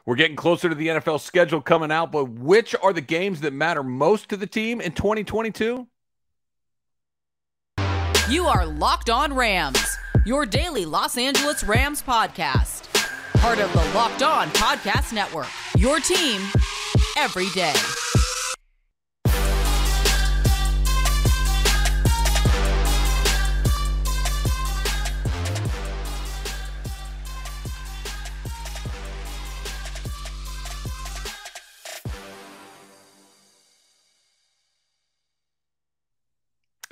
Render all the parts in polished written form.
We're getting closer to the NFL schedule coming out, but which are the games that matter most to the team in 2022? You are Locked On Rams, your daily Los Angeles Rams podcast. Part of the Locked On Podcast Network, your team every day.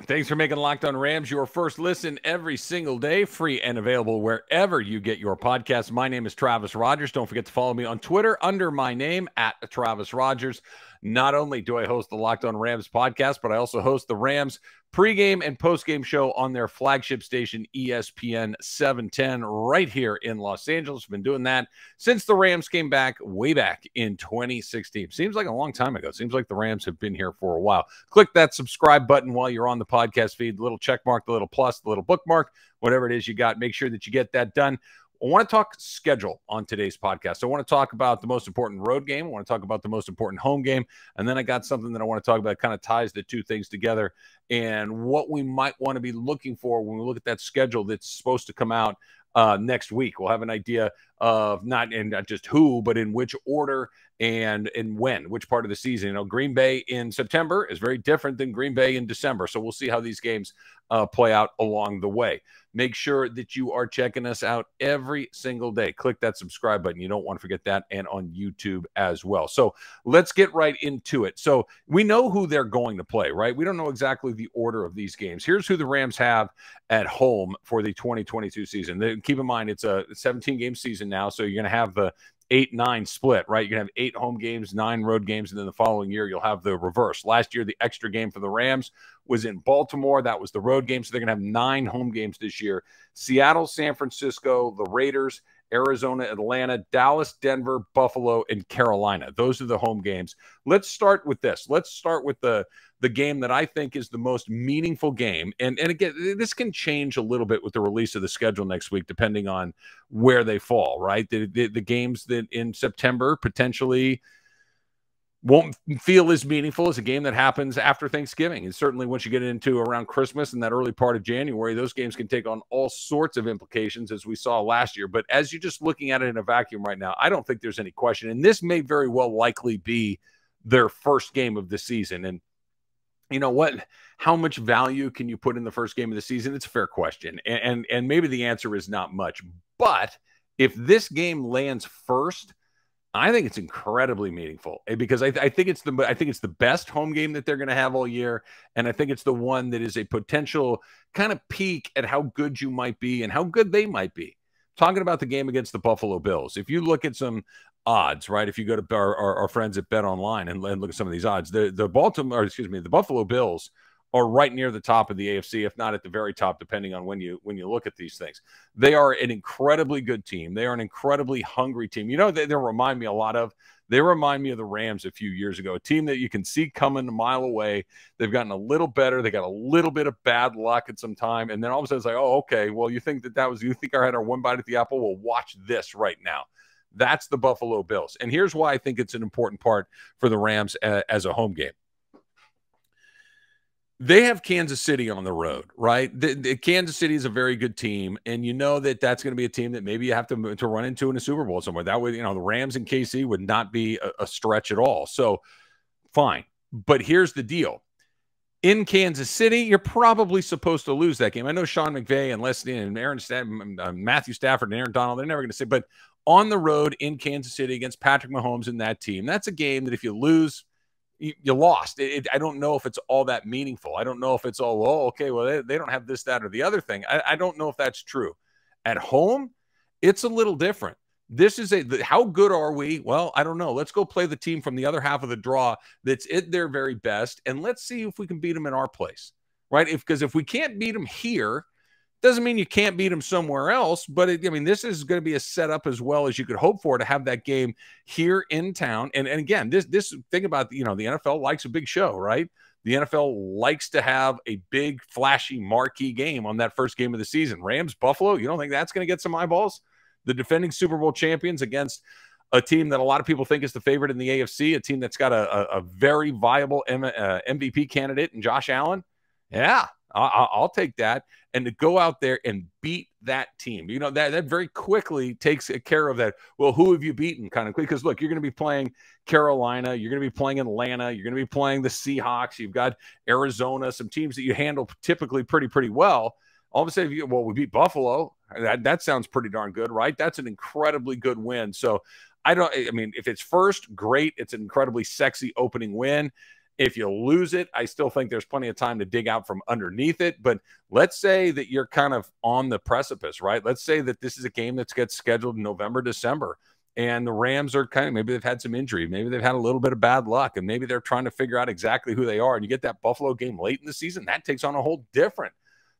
Thanks for making Locked On Rams your first listen every single day, free and available wherever you get your podcasts. My name is Travis Rogers. Don't forget to follow me on Twitter under my name, @Travis Rogers. Not only do I host the Locked On Rams podcast, but I also host the Rams pregame and postgame show on their flagship station, ESPN 710, right here in Los Angeles. I've been doing that since the Rams came back way back in 2016. Seems like a long time ago. Seems like the Rams have been here for a while. Click that subscribe button while you're on the podcast feed, the little check mark, the little plus, the little bookmark, whatever it is you got. Make sure that you get that done. I want to talk schedule on today's podcast. I want to talk about the most important road game. I want to talk about the most important home game. And then I got something that I want to talk about that kind of ties the two things together and what we might want to be looking for when we look at that schedule that's supposed to come out next week. We'll have an idea of not just who, but in which order and when, which part of the season. You know, Green Bay in September is very different than Green Bay in December. So we'll see how these games play out along the way. Make sure that you are checking us out every single day. Click that subscribe button. You don't want to forget that, and on YouTube as well. So let's get right into it. So we know who they're going to play, right? We don't know exactly the order of these games. Here's who the Rams have at home for the 2022 season. Keep in mind, it's a 17-game season now, so you're going to have the 8-9 split, right? You're going to have 8 home games, 9 road games, and then the following year you'll have the reverse. Last year, the extra game for the Rams was in Baltimore. That was the road game, so they're going to have 9 home games this year. Seattle, San Francisco, the Raiders, Arizona, Atlanta, Dallas, Denver, Buffalo, and Carolina. Those are the home games. Let's start with this. Let's start with the game that I think is the most meaningful game. And again, this can change a little bit with the release of the schedule next week, depending on where they fall, right? The games that in September potentially won't feel as meaningful as a game that happens after Thanksgiving. And certainly once you get into around Christmas and that early part of January, those games can take on all sorts of implications, as we saw last year. But as you're just looking at it in a vacuum right now, I don't think there's any question. And this may very well likely be their first game of the season. And you know what? How much value can you put in the first game of the season? It's a fair question. And maybe the answer is not much. But if this game lands first, I think it's incredibly meaningful because I think it's the best home game that they're going to have all year, and I think it's the one that is a potential kind of peek at how good you might be and how good they might be. Talking about the game against the Buffalo Bills, if you look at some odds, right? If you go to our friends at BetOnline and look at some of these odds, the Buffalo Bills are right near the top of the AFC, if not at the very top, depending on when you look at these things. They are an incredibly good team. They are an incredibly hungry team. You know, they remind me a lot of, they remind me of the Rams a few years ago, a team that you can see coming a mile away. They've gotten a little better. They got a little bit of bad luck at some time. And then all of a sudden it's like, oh, okay, well, you think you think I had our one bite at the apple? Well, watch this right now. That's the Buffalo Bills. And here's why I think it's an important part for the Rams as a home game. They have Kansas City on the road, right? The Kansas City is a very good team, and you know that that's going to be a team that maybe you have to run into in a Super Bowl somewhere. That way, you know, the Rams and KC would not be a stretch at all. So, fine. But here's the deal. In Kansas City, you're probably supposed to lose that game. I know Sean McVay and Leslie and Matthew Stafford and Aaron Donald, they're never going to say, but on the road in Kansas City against Patrick Mahomes and that team, that's a game that if you lose, you lost. I don't know if it's all that meaningful. I don't know if it's all, oh, okay, well, they don't have this, that, or the other thing. I don't know if that's true. At home, it's a little different. This is how good are we? Well, I don't know. Let's go play the team from the other half of the draw that's at their very best, and let's see if we can beat them in our place, right? Because if we can't beat them here, doesn't mean you can't beat them somewhere else, but this is going to be a setup as well as you could hope for to have that game here in town. And again, this thing about, the NFL likes a big show, right? The NFL likes to have a big, flashy, marquee game on that first game of the season. Rams, Buffalo, you don't think that's going to get some eyeballs? The defending Super Bowl champions against a team that a lot of people think is the favorite in the AFC, a team that's got a very viable MVP candidate in Josh Allen. Yeah, I'll take that. And to go out there and beat that team, that very quickly takes care of that. Well, who have you beaten kind of quick? Because look, you're going to be playing Carolina, you're going to be playing Atlanta, you're going to be playing the Seahawks, you've got Arizona, some teams that you handle typically pretty well. All of a sudden, we beat Buffalo. That sounds pretty darn good, right? That's an incredibly good win. So if it's first, great. It's an incredibly sexy opening win. If you lose it, I still think there's plenty of time to dig out from underneath it. But let's say that you're kind of on the precipice, right? Let's say that this is a game that gets scheduled in November, December, and the Rams are maybe they've had some injury. Maybe they've had a little bit of bad luck, and maybe they're trying to figure out exactly who they are. And you get that Buffalo game late in the season, that takes on a whole different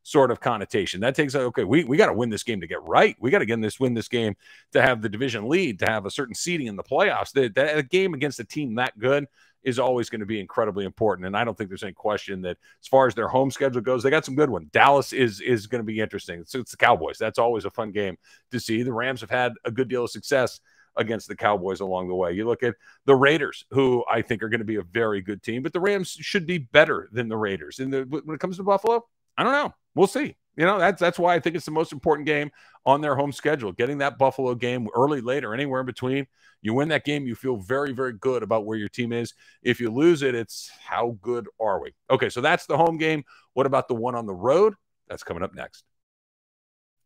sort of connotation. That takes, okay, we got to win this game to get right. We got to win this game to have the division lead, to have a certain seeding in the playoffs. The game against a team that good is always going to be incredibly important. And I don't think there's any question that as far as their home schedule goes, they got some good ones. Dallas is going to be interesting. It's the Cowboys. That's always a fun game to see. The Rams have had a good deal of success against the Cowboys along the way. You look at the Raiders, who I think are going to be a very good team, but the Rams should be better than the Raiders. And when it comes to Buffalo, I don't know. We'll see. That's why I think it's the most important game on their home schedule. Getting that Buffalo game early, late, or anywhere in between. You win that game, you feel very, very good about where your team is. If you lose it, it's how good are we? Okay, so that's the home game. What about the one on the road? That's coming up next.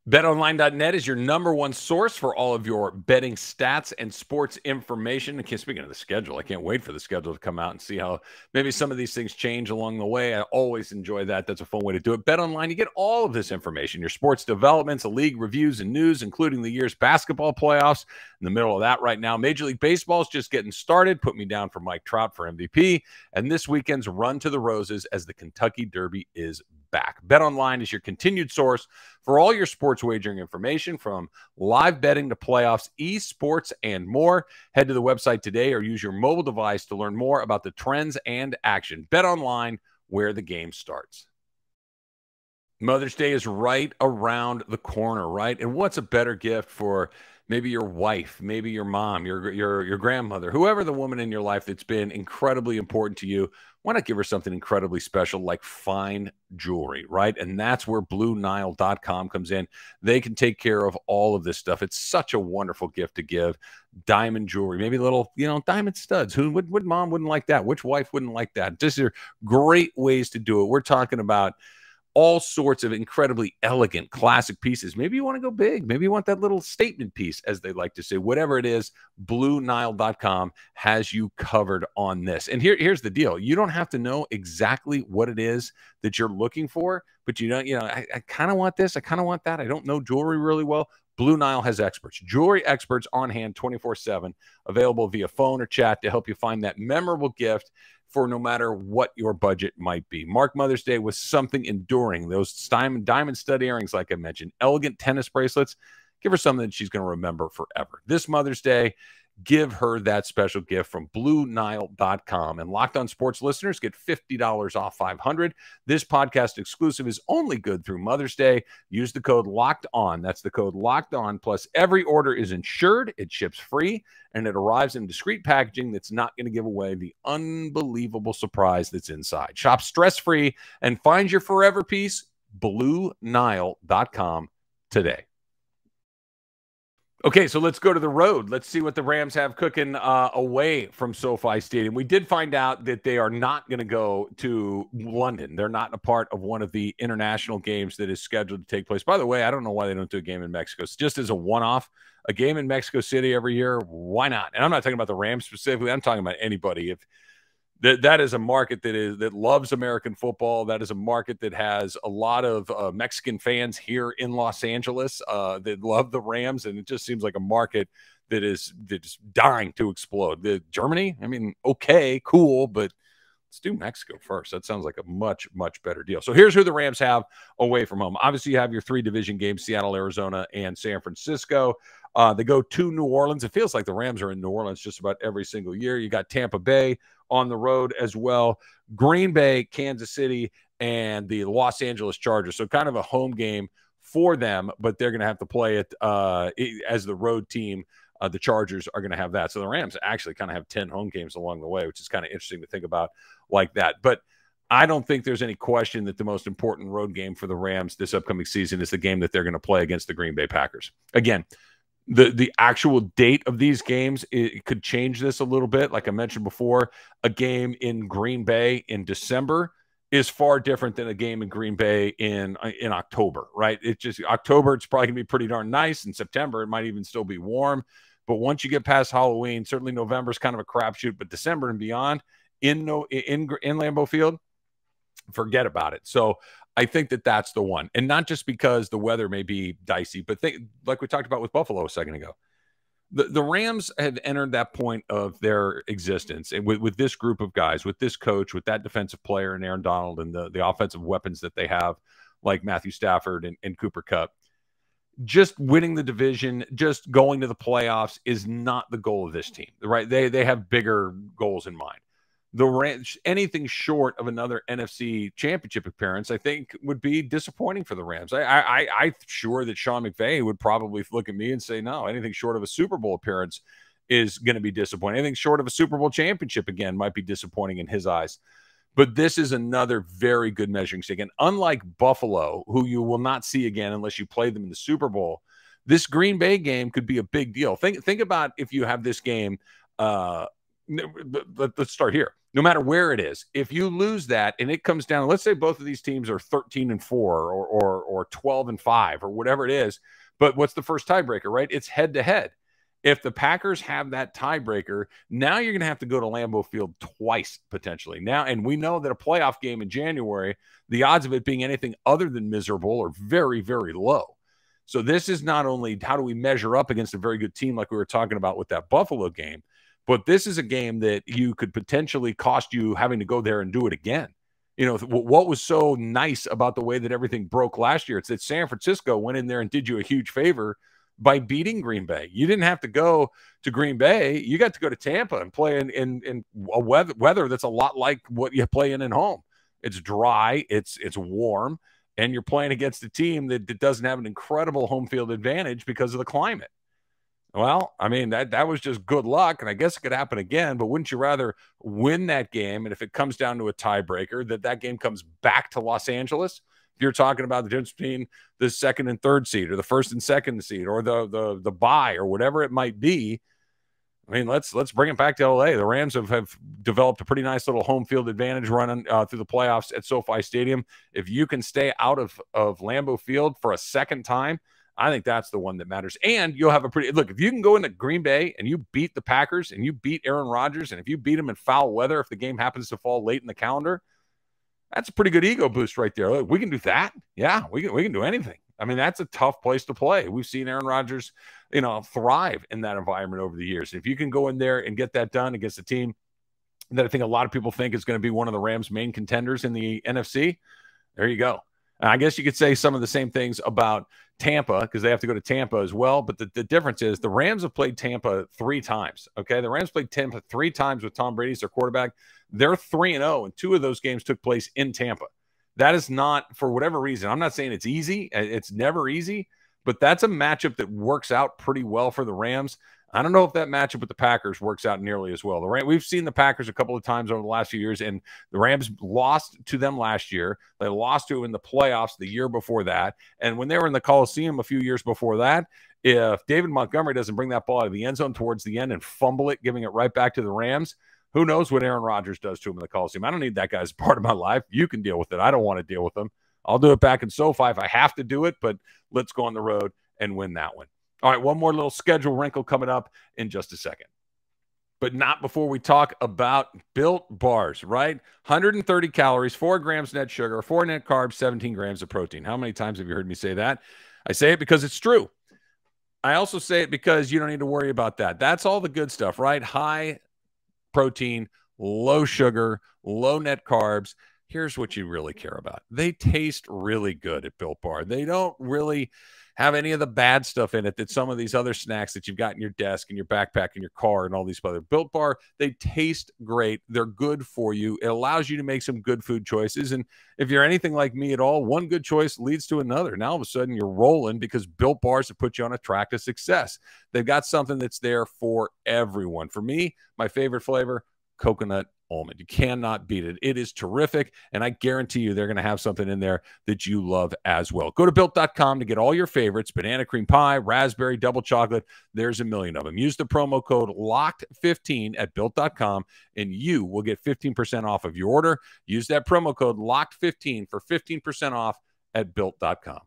BetOnline.net is your number one source for all of your betting stats and sports information. And speaking of the schedule, I can't wait for the schedule to come out and see how maybe some of these things change along the way. I always enjoy that. That's a fun way to do it. BetOnline, you get all of this information, your sports developments, the league reviews and news, including the year's basketball playoffs. In the middle of that right now, Major League Baseball is just getting started. Put me down for Mike Trout for MVP. And this weekend's Run to the Roses as the Kentucky Derby is back. BetOnline is your continued source for all your sports wagering information, from live betting to playoffs, esports, and more. Head to the website today or use your mobile device to learn more about the trends and action. BetOnline, where the game starts. Mother's Day is right around the corner, right? And what's a better gift for maybe your wife, maybe your mom, your grandmother, whoever the woman in your life that's been incredibly important to you? Why not give her something incredibly special like fine jewelry, right? And that's where BlueNile.com comes in. They can take care of all of this stuff. It's such a wonderful gift to give. Diamond jewelry, maybe little, diamond studs. Who would mom wouldn't like that? Which wife wouldn't like that? These are great ways to do it. We're talking about all sorts of incredibly elegant, classic pieces. Maybe you want to go big. Maybe you want that little statement piece, as they like to say. Whatever it is, BlueNile.com has you covered on this. And here's the deal. You don't have to know exactly what it is that you're looking for, but I kind of want this. I kind of want that. I don't know jewelry really well. Blue Nile has experts, jewelry experts on hand 24/7, available via phone or chat to help you find that memorable gift for no matter what your budget might be. Mark Mother's Day with something enduring. Those diamond stud earrings, like I mentioned, elegant tennis bracelets. Give her something that she's going to remember forever. This Mother's Day, give her that special gift from BlueNile.com. And Locked On Sports listeners get $50 off $500. This podcast exclusive is only good through Mother's Day. Use the code Locked On. That's the code Locked On. Plus, every order is insured. It ships free, and it arrives in discreet packaging that's not going to give away the unbelievable surprise that's inside. Shop stress-free and find your forever piece. BlueNile.com today. Okay, so let's go to the road. Let's see what the Rams have cooking away from SoFi Stadium. We did find out that they are not going to go to London. They're not a part of one of the international games that is scheduled to take place. By the way, I don't know why they don't do a game in Mexico. It's just as a one-off, a game in Mexico City every year. Why not? And I'm not talking about the Rams specifically. I'm talking about anybody. If that is a market that loves American football. That is a market that has a lot of Mexican fans here in Los Angeles that love the Rams, and it just seems like a market that's dying to explode. Germany, I mean, okay, cool, but let's do Mexico first. That sounds like a much, much better deal. So here's who the Rams have away from home. Obviously, you have your three division games, Seattle, Arizona, and San Francisco. They go to New Orleans. It feels like the Rams are in New Orleans just about every single year. You got Tampa Bay on the road as well, Green Bay, Kansas City, and the Los Angeles Chargers. So kind of a home game for them, but they're going to have to play it as the road team The Chargers are going to have that. So the Rams actually kind of have 10 home games along the way, which is kind of interesting to think about like that. But I don't think there's any question that the most important road game for the Rams this upcoming season is the game that they're going to play against the Green Bay Packers. Again, the actual date of these games, it could change this a little bit. Like I mentioned before, a game in Green Bay in December is far different than a game in Green Bay in October, right? It's just October, it's probably going to be pretty darn nice. In September, it might even still be warm. But once you get past Halloween, certainly November is kind of a crapshoot, but December and beyond in Lambeau Field, forget about it. So I think that that's the one. And not just because the weather may be dicey, but like we talked about with Buffalo a second ago. The Rams have entered that point of their existence, and with this group of guys, with this coach, with that defensive player and Aaron Donald and the offensive weapons that they have, like Matthew Stafford and Cooper Kupp. Just winning the division, just going to the playoffs is not the goal of this team, right? They have bigger goals in mind. The Rams, anything short of another NFC championship appearance, I think would be disappointing for the Rams. I'm sure that Sean McVay would probably look at me and say, no, anything short of a Super Bowl appearance is going to be disappointing. Anything short of a Super Bowl championship, again, might be disappointing in his eyes. But this is another very good measuring stick. And unlike Buffalo, who you will not see again unless you play them in the Super Bowl, this Green Bay game could be a big deal. Think about if you have this game. Let's start here. No matter where it is, if you lose that and it comes down, let's say both of these teams are 13-4 or 12-5 or whatever it is. But what's the first tiebreaker, right? It's head-to-head. If the Packers have that tiebreaker, now you're going to have to go to Lambeau Field twice, potentially. Now, and we know that a playoff game in January, the odds of it being anything other than miserable are very, very low. So this is not only how do we measure up against a very good team like we were talking about with that Buffalo game, but this is a game that you could potentially cost you having to go there and do it again. You know, what was so nice about the way that everything broke last year, it's that San Francisco went in there and did you a huge favor by beating Green Bay. You didn't have to go to Green Bay. You got to go to Tampa and play in a weather that's a lot like what you play in home. It's dry, it's warm, and you're playing against a team that doesn't have an incredible home field advantage because of the climate. Well, I mean, that was just good luck, and I guess it could happen again, but wouldn't you rather win that game, and if it comes down to a tiebreaker, that game comes back to Los Angeles? You're talking about the difference between the second and third seed or the first and second seed or the bye or whatever it might be. I mean, let's bring it back to LA. The Rams have developed a pretty nice little home field advantage running through the playoffs at SoFi Stadium. If you can stay out of Lambeau Field for a second time, I think that's the one that matters. And you'll have a pretty look. If you can go into Green Bay and you beat the Packers and you beat Aaron Rodgers, and if you beat them in foul weather, if the game happens to fall late in the calendar, that's a pretty good ego boost right there. Look, we can do that. Yeah, we can do anything. I mean, that's a tough place to play. We've seen Aaron Rodgers, thrive in that environment over the years. If you can go in there and get that done against a team that I think a lot of people think is going to be one of the Rams' main contenders in the NFC, there you go. And I guess you could say some of the same things about Tampa because they have to go to Tampa as well. But the difference is the Rams have played Tampa 3 times. Okay, the Rams played Tampa 3 times with Tom Brady as their quarterback. They're 3-0, and 2 of those games took place in Tampa. That is not, for whatever reason, I'm not saying it's easy. It's never easy, but that's a matchup that works out pretty well for the Rams. I don't know if that matchup with the Packers works out nearly as well. We've seen the Packers a couple of times over the last few years, and the Rams lost to them last year. They lost to them in the playoffs the year before that. And when they were in the Coliseum a few years before that, if David Montgomery doesn't bring that ball out of the end zone towards the end and fumble it, giving it right back to the Rams, who knows what Aaron Rodgers does to him in the Coliseum. I don't need that guy as part of my life. You can deal with it. I don't want to deal with him. I'll do it back in SoFi if I have to do it, but let's go on the road and win that one. All right, one more little schedule wrinkle coming up in just a second. But not before we talk about Built Bars, right? 130 calories, 4 grams net sugar, 4 net carbs, 17 grams of protein. How many times have you heard me say that? I say it because it's true. I also say it because you don't need to worry about that. That's all the good stuff, right? High protein, low sugar, low net carbs. Here's what you really care about. They taste really good at Built Bar. They don't really have any of the bad stuff in it that some of these other snacks that you've got in your desk and your backpack and your car and all these other. Built Bar, they taste great. They're good for you. It allows you to make some good food choices. And if you're anything like me at all, one good choice leads to another. Now all of a sudden you're rolling because Built Bars have put you on a track to success. They've got something that's there for everyone. For me, my favorite flavor, coconut almond. You cannot beat it. It is terrific, and I guarantee you they're going to have something in there that you love as well. Go to Built.com to get all your favorites, banana cream pie, raspberry, double chocolate. There's a million of them. Use the promo code LOCKED15 at Built.com, and you will get 15% off of your order. Use that promo code LOCKED15 for 15% off at Built.com.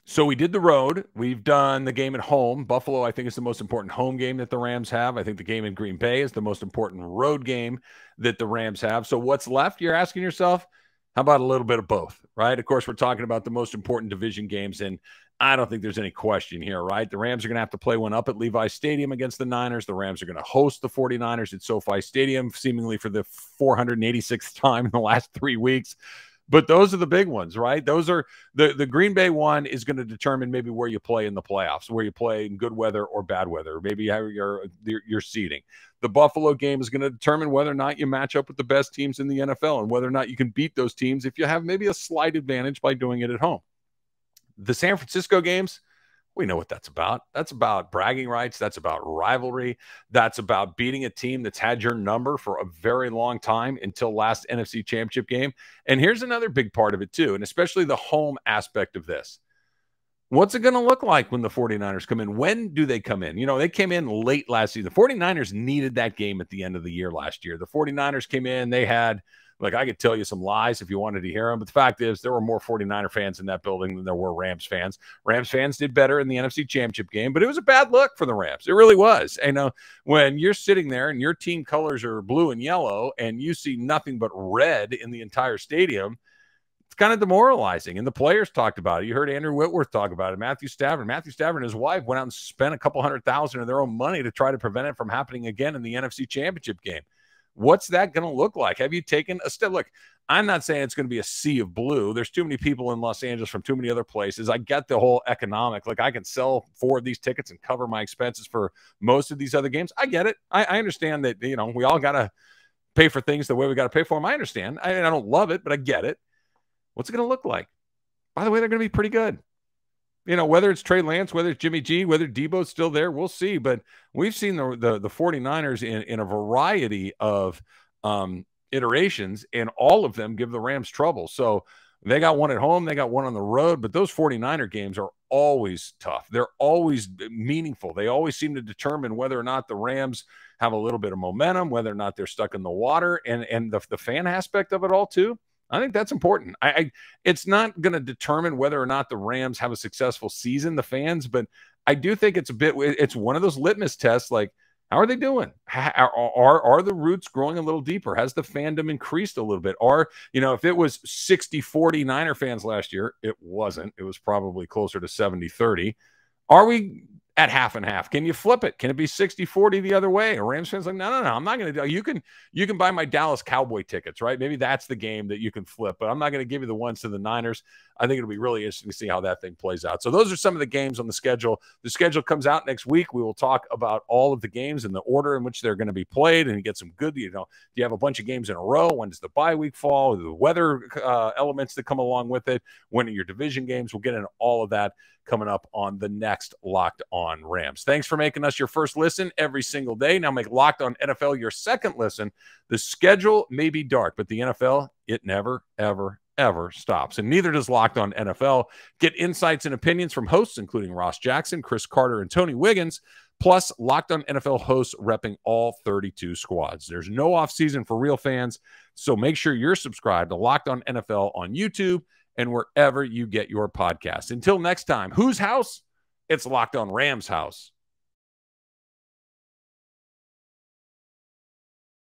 So we did the road. We've done the game at home. Buffalo, I think, is the most important home game that the Rams have. I think the game in Green Bay is the most important road game that the Rams have. So what's left? You're asking yourself, how about a little bit of both, right? Of course, we're talking about the most important division games, and I don't think there's any question here, right? The Rams are going to have to play one up at Levi Stadium against the Niners. The Rams are going to host the 49ers at SoFi Stadium, seemingly for the 486th time in the last 3 weeks. But those are the big ones, right? Those are the Green Bay one is going to determine maybe where you play in the playoffs, where you play in good weather or bad weather, maybe how your seeding. The Buffalo game is going to determine whether or not you match up with the best teams in the NFL and whether or not you can beat those teams if you have maybe a slight advantage by doing it at home. The San Francisco games, we know what that's about. That's about bragging rights. That's about rivalry. That's about beating a team that's had your number for a very long time until last NFC Championship game. And here's another big part of it too, and especially the home aspect of this. What's it going to look like when the 49ers come in? When do they come in? You know, they came in late last season. The 49ers needed that game at the end of the year last year. The 49ers came in. They had – like, I could tell you some lies if you wanted to hear them, but the fact is there were more 49er fans in that building than there were Rams fans. Rams fans did better in the NFC Championship game, but it was a bad look for the Rams. It really was. And when you're sitting there and your team colors are blue and yellow and you see nothing but red in the entire stadium, it's kind of demoralizing. And the players talked about it. You heard Andrew Whitworth talk about it. Matthew Stafford and his wife went out and spent a couple $100,000 of their own money to try to prevent it from happening again in the NFC Championship game. What's that going to look like? Have you taken a step? Look, I'm not saying it's going to be a sea of blue. There's too many people in Los Angeles from too many other places. I get the whole economic. Like, I can sell 4 of these tickets and cover my expenses for most of these other games. I get it. I understand that, you know, we all got to pay for things the way we got to pay for them. I understand. I don't love it, but I get it. What's it going to look like? By the way, they're going to be pretty good. You know, whether it's Trey Lance, whether it's Jimmy G, whether Debo's still there, we'll see. But we've seen the 49ers in a variety of iterations, and all of them give the Rams trouble. So they got one at home, they got one on the road, but those 49er games are always tough. They're always meaningful. They always seem to determine whether or not the Rams have a little bit of momentum, whether or not they're stuck in the water, and the fan aspect of it all too. I think that's important. It's not going to determine whether or not the Rams have a successful season, the fans, but I do think it's one of those litmus tests. Like, how are they doing? Are the roots growing a little deeper? Has the fandom increased a little bit? Or, you know, if it was 60-40 Niner fans last year, it wasn't. It was probably closer to 70-30. Are we at half and half? Can you flip it? Can it be 60-40 the other way? A Rams fans like, no, I'm not going to do. You can buy my Dallas Cowboy tickets, right? Maybe that's the game that you can flip, but I'm not going to give you the ones to the Niners. I think it'll be really interesting to see how that thing plays out. So those are some of the games on the schedule. The schedule comes out next week. We will talk about all of the games and the order in which they're going to be played, and you get some good, you know, do you have a bunch of games in a row? When does the bye week fall? The weather elements that come along with it? When are your division games? We'll get into all of that coming up on the next Locked On Rams. Thanks for making us your first listen every single day. Now make Locked On NFL your second listen. The schedule may be dark, but the NFL, it never, ever, ever stops. And neither does Locked On NFL. Get insights and opinions from hosts, including Ross Jackson, Chris Carter, and Tony Wiggins, plus Locked On NFL hosts repping all 32 squads. There's no offseason for real fans, so make sure you're subscribed to Locked On NFL on YouTube and wherever you get your podcasts. Until next time, whose house? It's Locked On Rams house.